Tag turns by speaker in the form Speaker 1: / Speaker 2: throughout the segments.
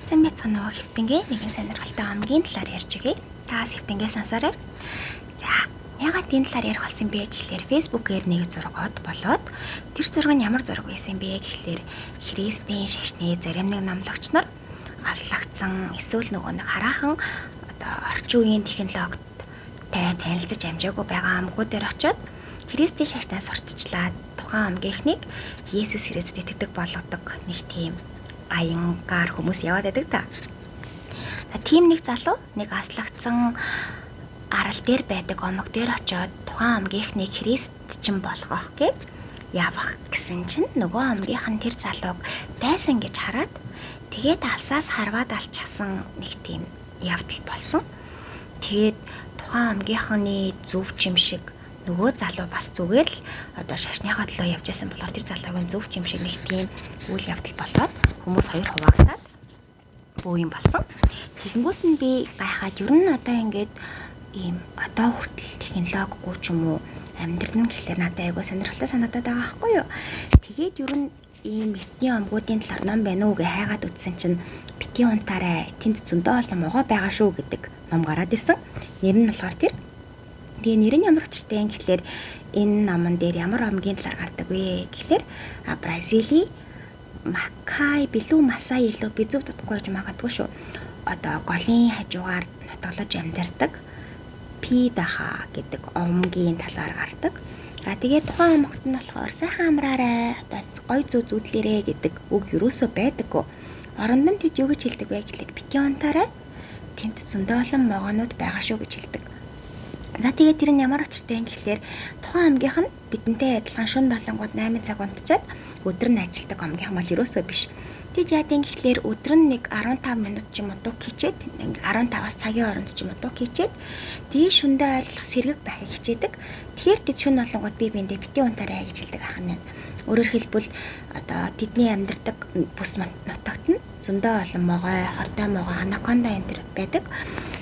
Speaker 1: Сайн байцгаана уу хэвтэнгээ нэгэн сонирхолтой амгийн талаар ярьж өгье. Таас хэвтэнгээ сонсоорой. За, яагаад энэ талаар ярих болсон бэ гэхлээр Facebook-ээр нэг зураг од болоод тэр зураг нь ямар зураг байсан бэ гэхлээр Христийн шашны зарим нэг номлогч нар аслагдсан эсвэл нөгөө нэг хараахан орчин үеийн технологид танилцаж амжаагүй байгаа амгуудаар очиод Христийн шашнаас сурталчлаад тухайн амгийнхнийг Есүс Христэд итгэдэг болгодог нэг тийм аянгаар хүмүүс яваад байдаг та. Тийм нэг залуу нэг аслагдсан арал дээр байдаг омог дээр очиод тухайн амгийнхнийг христчин болгох гээд явах гэсэн чинь нөгөө амгийнх нь тэр залууг дайсан гэж хараад тэгээд алсаас харваад алчихсан нэг тийм явдал болсон. Тэгээд тухайн амгийнхны зөв чимшиг нөгөө залуу бас зүгээр л шашныхаа төлөө явж байсан болохоор тэр залуугийн зөв чимшиг нэг тийм үйл явдал болоод хүмүүс хоёр хуваагдаад бөө юм болсон. Тэгэнгүүт нь би гайхаад ер нь ингээд ийм хүртэл технологигүй ч юм уу амьдрал нь гэхлээр надад айгүй сонирхолтой санагдаад байгаа байхгүй юу. Тэгээд ер нь ийм эртний омгуудын талаар ном байна уу гэж хайгаад үзсэн чинь бити унтаарай тэнд зөндөө олон могоо байгаа шүү гэдэг ном гараад ирсэн. Нэр нь болохоор тэр. Тэгээ нэр нь ямар учиртай юм гэхлээр энэ номон дээр ямар омгийн талаар гардаг вэ гэхлээр Бразилийн Макай билүү масаа илүү би зөв дутхгүй гэж магадгүй шүү. Голын хажуугаар нутгалж амьдардаг Пидаха гэдэг омгийн талаар гардаг. Тэгээд тухайн омогт нь болохоор сайхан амраарай, гой зүү зүудлэрээ гэдэг үг юусоо байдаггүй. Оронд нь тэд юу гэж хэлдэг вэ гэхлээр бити унтаарай. Тэнд зөндөө олон могоонууд байгаа шүү гэж хэлдэг. За тэгээд тэр нь ямар учиртай юм гэхлээр тухайн омгийнх нь бидэнтэй адилхан шөнө болонгууд 8 цаг унтчаад өдөр нь ажилдаг омгийнх мал юусоо биш. Тэгэд яа гэм гэхлээр өдөр нь нэг 15 минут ч юм уу дуг хийчээд 15-аас цагийн хооронд ч юм уу дуг хийчээд тэгээ шөндөө ойлгох сэргэг байхыг хичээдэг. Тэгэхээр тэд шөнө болонгууд би биэндээ бити унтаарай гэж хэлдэг ахна. Өөрөөр хэлбэл тэдний амьдардаг бүс нутагт нь зөндөө олон могой, хортой могой, анаконда энэ төр байдаг.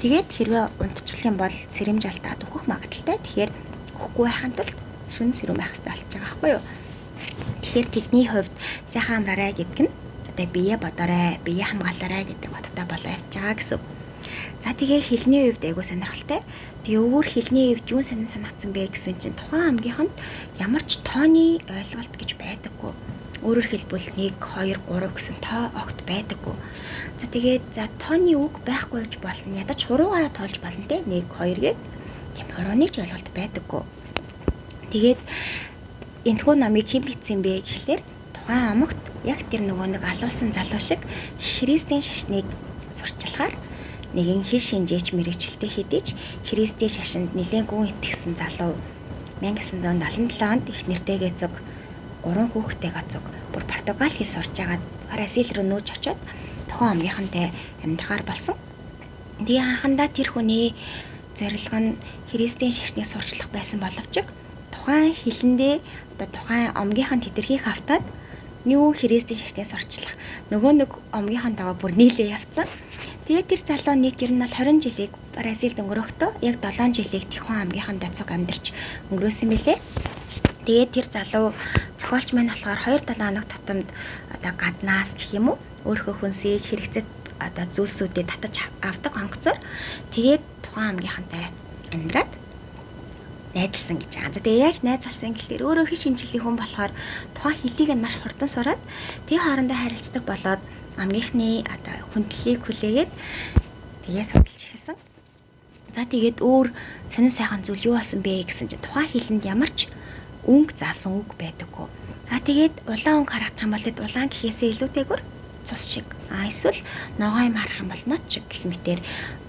Speaker 1: Тэгээд хэрвээ унтчих юм бол сэрэмж алдаад өөхөх магадaltaй. Тэгэхээр өөхгүй байхын тулд шөнө сэрүүн байх хэрэгтэй болж байгаа байхгүй юу? Тэгэхээр тэдний хувьд сайхан амраарай гэдэг нь бие бодорой, бие хамгаалаарай гэдэг баттай болоо явж байгаа гэсэн. За тэгээ хэлний хувьд айгуу сонирхолтой. Тэгээ өөр хэлний хувьд юу санагдсан бэ гэсэн чинь тухайн амгийнханд ямар ч тооны ойлголт гэж байдаггүй. Өөрөөр хэлбэл 1 2 3 гэсэн тоо огт байдаггүй. За тэгээд тооны үг байхгүй гэж болно. Ядаж хуруугаараа тоолж болно те 1 2 гээд тийм хурууны ч ойлголт байдаггүй. Тэгээд энэхүү номыг хэн бичсэн бэ гэхлээр тухайн омогт яг тэр нөгөө нэг алуулсан залуу шиг Христийн шашныг сурчлахаар нэгэн хэл шинжээч мэрэгчлэлтэй хэдиж Христийн шашинд нэлээд гүн итгэсэн залуу 1977 онд их нэртэйгээ зуг 3 хүүхэдтэйгээ зуг бүр Португал хэл сурж агаад Бразил руу нүүж очоод тухайн омгийнхантай амьдрахаар болсон. Тэгээ анхандаа тэр хүний зорилго нь Христийн шашныг сурчлах байсан боловч тухайн хэлэндээ тухайн омгийнханд тэтэрхийх автаад юу Христийн шашныг сурчлах нөгөө нэг омгийнхантайгаа бүр нийлээ явцсан. Тэгээд тэр залуу нийт ер нь бол 20 жилийг Бразилд өнгөрөхдөө яг 7 жилийг Тихуан омгийнхантай цуг амьдарч өнгөрөөсөн мөлий. Тэгээд тэр залуу зохиолч маань болохоор 2-7 хоног тутамд гаднаас гэх юм уу өөрийнхөө хүнсийг хэрэгцээд зүйлсүүдэд татаж авдаг онгоцоор тэгээд Тухайн омгийнхантай амьдраад найзалсан гэж байгаа. Тэгээ яаж найзалсан гэхээр өөрөө хин шинжлэлийн хүн болохоор тухайн хэлийг нь маш хурдан сураад тэгээ хоорондоо харилцдаг болоод амгийнхны хүндлэлийг хүлээгээд тэгээ судалж эхэлсэн. За тэгээд өөр сонин сайхан зүйл юу болсон бэ гэсэн чинь тухайн хэлэнд ямар ч өнгө заасан үг байдаггүй. За тэгээд улаан өнгө харагдах юм бол тэд улаан гэхээсээ илүүтэйгүр цус шиг. Эсвэл ногоо юм харах юм бол нот шиг гэх мэтэр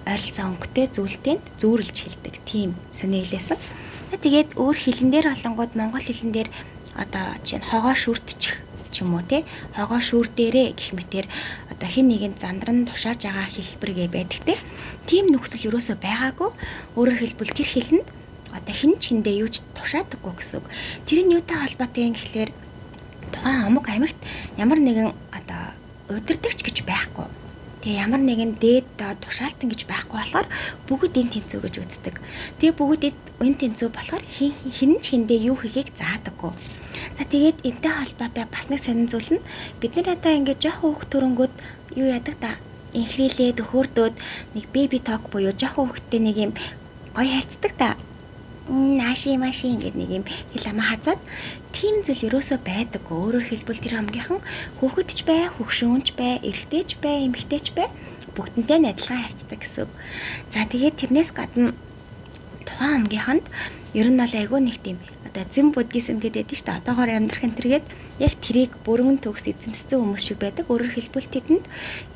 Speaker 1: ойролцоо өнгөтэй зүйлтэнд зүүрлж хэлдэг. Тийм сони хэлээсэн. Тэгээд өөр хэлэн дээр олонгууд монгол хэлэн дээр чинь хогоо шүртчих ч юм уу те хогоо шүүр дээрээ гэх мэтэр хин нэгэнд зандран тушааж байгаа хэлбэргээ байдаг те тийм нөхцөл юусоо байгаагүй. Өөрөөр хэлбэл тэр хэлэнд хин чиндээ юу ч тушаадаггүй гэсэн үг. Тэр нь юутай холбоотой юм гэхлээр тухайн омог амьгт ямар нэгэн удирдахч гэж байхгүй. Тэгээ ямар нэгэн дээд тушаалтан гэж байхгүй болохоор бүгд энэ тэнцүү гэж үздэг. Тэгээ бүгд энэ тэнцүү болохоор хин ч хиндээ юу хийхийг заадаггүй. За тэгээд энтэй холбоотой бас нэг сонин зүйл нь бид нар одоо ингээд жоох хөөх төрөнгүүд юу яадаг та инхрийлээд өхөрдөөд нэг baby talk буюу жоохон хүүхдтэй нэг юм гоё хайрцдаг та. Нааши маши ингээд нэг юм хэл амаа хазаад тийм зүйл ерөөсөө байдаг. Өөрөөр хэлбэл тэр хамгийн хүүхэдч бай, хөгшөөнч бай, эрэгтэйч бай, эмэгтэйч бай бүгднтэй нь адилхан харьцдаг гэсэн. За тэгээд тэрнээс гадна тухайн ангийнханд ер нь бол айгүй нэг тийм одоо зэн буддизм гэдэг шүү дээ. Одоогоор амьдрах энэ төргээд яг тэрийг бүрэн төгс эзэмссэн хүмүүс шиг байдаг. Өөрөөр хэлбэл тэдэнд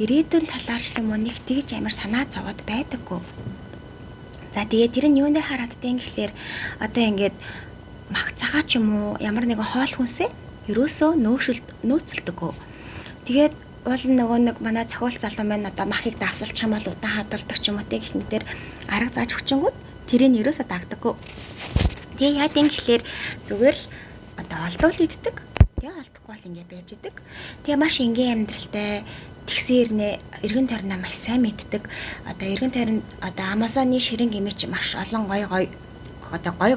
Speaker 1: ирээдүйн талаар ч юм уу нэг тэгж амар санаа зовоод байдаггүй. За тэгээд тэр нь юунд дээр хараад тань гэхлээр одоо ингээд мах цагаа ч юм уу ямар нэгэн хоол хүнсээ ерөөсөө нөөцөлдөггүй. Тэгээд уул нөгөө нэг манай цохол залуу маань одоо махыг давсалч юм бол удаан хадгалдаг ч юм уу те гэх мэтэр арга зааж хүчингүүд тэрийг ерөөсөө дагдаггүй. Тэгээ яа гэм гэхлээр зүгээр л одоо олдвол иддэг. Тэгээ олдохгүй бол ингэ байж идэг. Тэгээ маш энгийн амьдралтай тэгсэрнэ эргэн тойрноо маш сайн мэддэг. Одоо эргэн тойронд одоо Amazon-ы ширэн гэмээч маш олон гой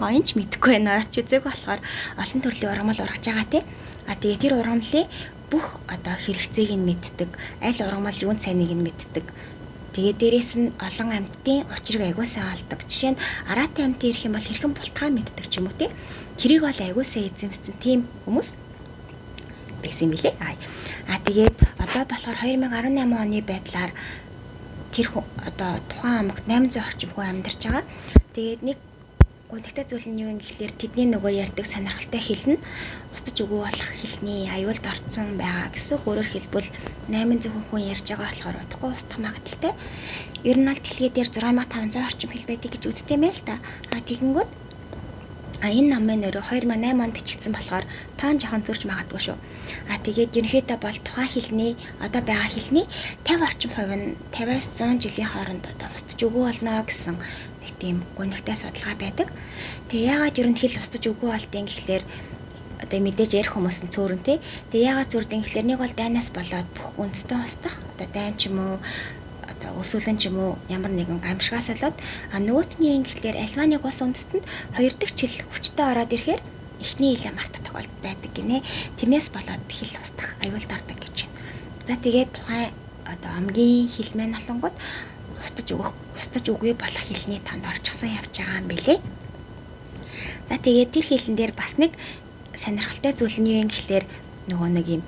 Speaker 1: гоёнч мэдхгүй байна. Ч үзег болохоор олон төрлийн ургамал ургаж байгаа те. А тэгээ тэр ургамлын бүх одоо хэрэгцээг нь мэддэг. Аль ургамал юун цайныг нь мэддэг. Тэгээ дээрэс нь олон амьтдын учрыг аягүй сайн олдог. Жишээ нь араатай амьтан ирэх юм бол хэрхэн бултгаа мэддэг ч юм уу те. Тэрийг бол аягүй сайн эзэмссэн тийм хүмүүс байсан билээ. Тэгээд одоо болохоор 2018 оны байдлаар тэр одоо тухайн аймагт 800 орчим хүн амьдарч байгаа. Тэгээд нэг гонхтой зүйл нь юу юм гэхлээр тэдний нөгөө ярьдаг сонирхолтой хэл нь устж өгөө болох хэлний аюулд орцсон байгаа гэсэн. Өөрөөр хэлбэл 800 хүн ярьж байгаа болохоор утгагүй устгах магадaltaй. Ер нь бол дэлхий дээр 6500 орчим хэл байдаг гэж үздэг юм л та. Тэгэнгүүт энэ намын нэрөө 2008 онд бичигдсэн болохоор тоон жоохон зөрж магадгүй шүү. Тэгээд ерөнхийдөө бол тухайн хэлний одоо байгаа хэлний 50 орчим хувь нь 50-аас 100 жилийн хооронд одоо устж өгөө болно гэсэн нэг тийм гонхтой судалгаа байдаг. Тэгээ яагаад ер нь хэл устж өгөө болдгийг гэхлээр одоо мэдээж ярих хүмүүс нь цөөрөн тий. Тэгээ яагаад зүрдэн гэхлээр нэг бол дайнаас болоод бүх үндэстэн устгах одоо дайн ч юм уу одоо өсвөлэн ч юм уу ямар нэгэн гамшигаас болоод нөгөөтний ингэхлээр альва нэг ус үндэстэнд хоёр дахь жил хүчтэй ороод ирэхээр эхний хилээ магтах тохиолдол байдаг гинэ. Тэрнээс болоод хэл устгах аюулд ордог гэж байна. За тэгээд тухайн одоо амгийн хэл мэн халангууд устж үгүй болох хэлний танд орчихсон явж байгаа юм билэ. За тэгээд тэр хэлэн дээр бас нэг сонирхолтой зүйл нь юу юм гэхлээр нөгөө нэг юм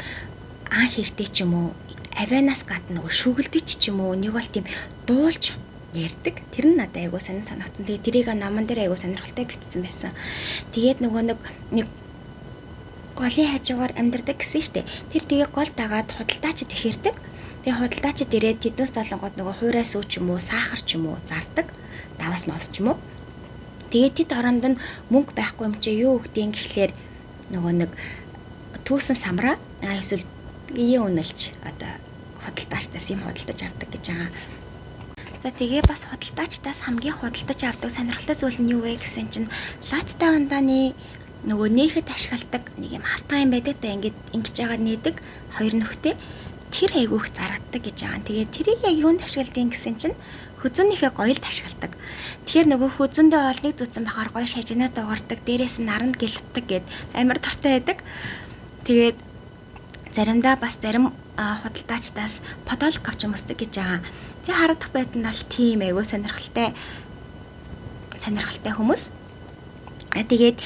Speaker 1: ан хэрэгтэй ч юм уу авианаас гадна нөгөө шүгэлдэж ч юм уу нэг бол тийм дуулж ярьдаг. Тэр нь надад айгуу санагдсан. Тэгээд тэрийг номон дээр айгуу сонирхолтой бичсэн байсан. Тэгээд нөгөө нэг голын хажуугаар амьдардаг гэсэн штэ. Тэр тэгээ гол дагаад худалдаачид ихэрдэг. Тэгээ худалдаачид ирээд тэднээс толонгод нөгөө хуурай сүү ч юм уу, сахар ч юм уу зардаг. Даваас мавс ч юм уу. Тэгээд тэд оронд нь мөнгө байхгүй юм чи юу өгдөг гэхлээр нөгөө нэг түүсэн самраа эсвэл биеийн үнэлж одоо худалдаачдаас юм худалдаж авдаг гэж байгаа. За тэгээ бас худалдаачдаас хамгийн худалдаж авдаг сонирхолтой зүйл нь юу вэ гэсэн чинь латтай бандааны нөгөө нээхэд ашигладаг нэг юм хавтан юм байдаг да ингэж байгаа нээдэг хоёр нөхтэй тэр айгүйх зарагддаг гэж байгаа. Тэгээд тэрийг яг юунд ашигладаг гэсэн чинь хүзүүнийхээ гоёлд ашигладаг. Тэгэхээр нөгөө хүзүүндээ олныг зүтсэн бахаар гоё шажинаа дуурдаг, дээрээс нь наранд гэлтдэг гэд амар дуртай байдаг. Тэгээд заримдаа бас зарим худалдаачдаас подолк авч өмсдөг гэж байгаа. Тэгээ харагдах байдал нь бол тийм айгүй сонирхолтой хүмүүс. Тэгээд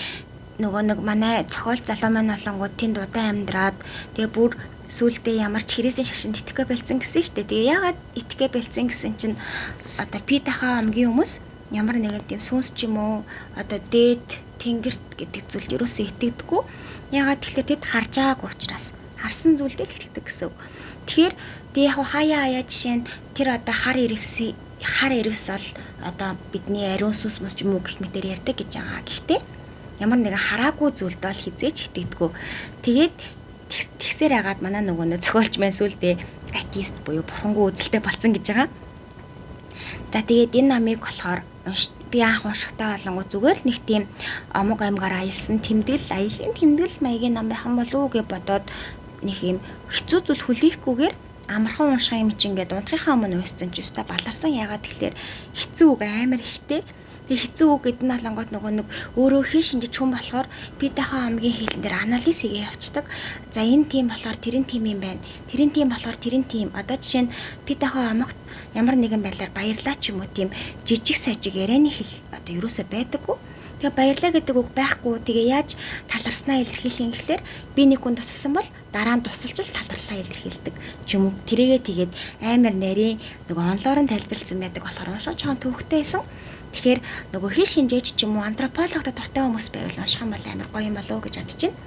Speaker 1: нөгөө нэг манай цохол залуу маань олонгууд тэнд удаан амьдраад тэгээ бүр сүүлдээ ямар ч хэрэгсэн шашинд итгэе бэлдсэн гэсэн шүү дээ. Тэгээ яагаад итгэе бэлдсэн гэсэн чинь одоо питахаа амгийн хүмүүс ямар нэгэн тийм сүнс ч юм уу одоо дээд тэнгэрт гэдэг зүйлд юусоо итгэдэггүй. Яагаад тэгэхээр тэд харж байгаагүй учраас харсан зүйлдээ л итгэдэг гэсэн. Тэгэхээр тэг яг хаяа жишээ нь тэр одоо хар ирвс бол одоо бидний ариун сүнс мөс ч юм уу гэх мэтээр ярьдаг гэж байгаа. Гэхдээ ямар нэгэн хараагүй зүйлд бол хизээч итгэдэггүй. Тэгээд тэгсээр хагаад манай нөгөө зохиолч маань сүлдээ атеист буюу бурхангүй үзэлтэй болсон гэж байгаа. За тэгээд энэ намыг болохоор би анх уншихтаа болонгоо зүгээр л нэг тийм омог аймгаар аялсан аялын тэмдэглэл маягийн ном байх юм болов уу гэж бодоод нэг юм хэцүү зүйл хүлээхгүйгээр амархан унших юм чинь ингээд унтахынхаа өмнө уншсан ч өстой баларсан. Ягаад тэгэхээр хэцүү амар ихтэй. Тэгээ хэцүү үг гэдэг нь алангууд нөгөө нэг өөрөө хин шинжиж хүн болохоор би тахаа хамгийн хэлэн дээр анализ хийгээ явцдаг. За энэ тийм болохоор тэр нь тийм юм байна. Тэр нь тийм болохоор тэр нь тийм. Одоо жишээ нь би тахаа амгт ямар нэгэн байдлаар баярлаа ч юм уу тийм жижиг сажиг ярианы хэл одоо юусоо байдаггүй. Тэгээ баярлаа гэдэг үг байхгүй. Тэгээ яаж таларснаа илэрхийлэх юм гэхлээр би нэг хүн тусалсан бол дараа нь тусалж л таларлаа илэрхийлдэг ч юм уу. Тэрийгээ тэгээд амар нарийн нөгөө онлоор нь тайлбарлсан байдаг болохоор уншиж чагаан төвхтэй байсан. Тэгэхээр нөгөө хин шинжээч ч юм уу антропологид дуртай хүмүүс байвал унших юм бол амар гоё юм болов уу гэж бодож байна.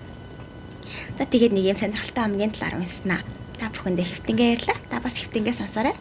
Speaker 1: За тэгээд нэг юм сонирхолтой хамгийн талаар уншснаа. Та бүхэндээ хэвтэнгээ ярьлаа. Та бас хэвтэнгээ сонсоорой.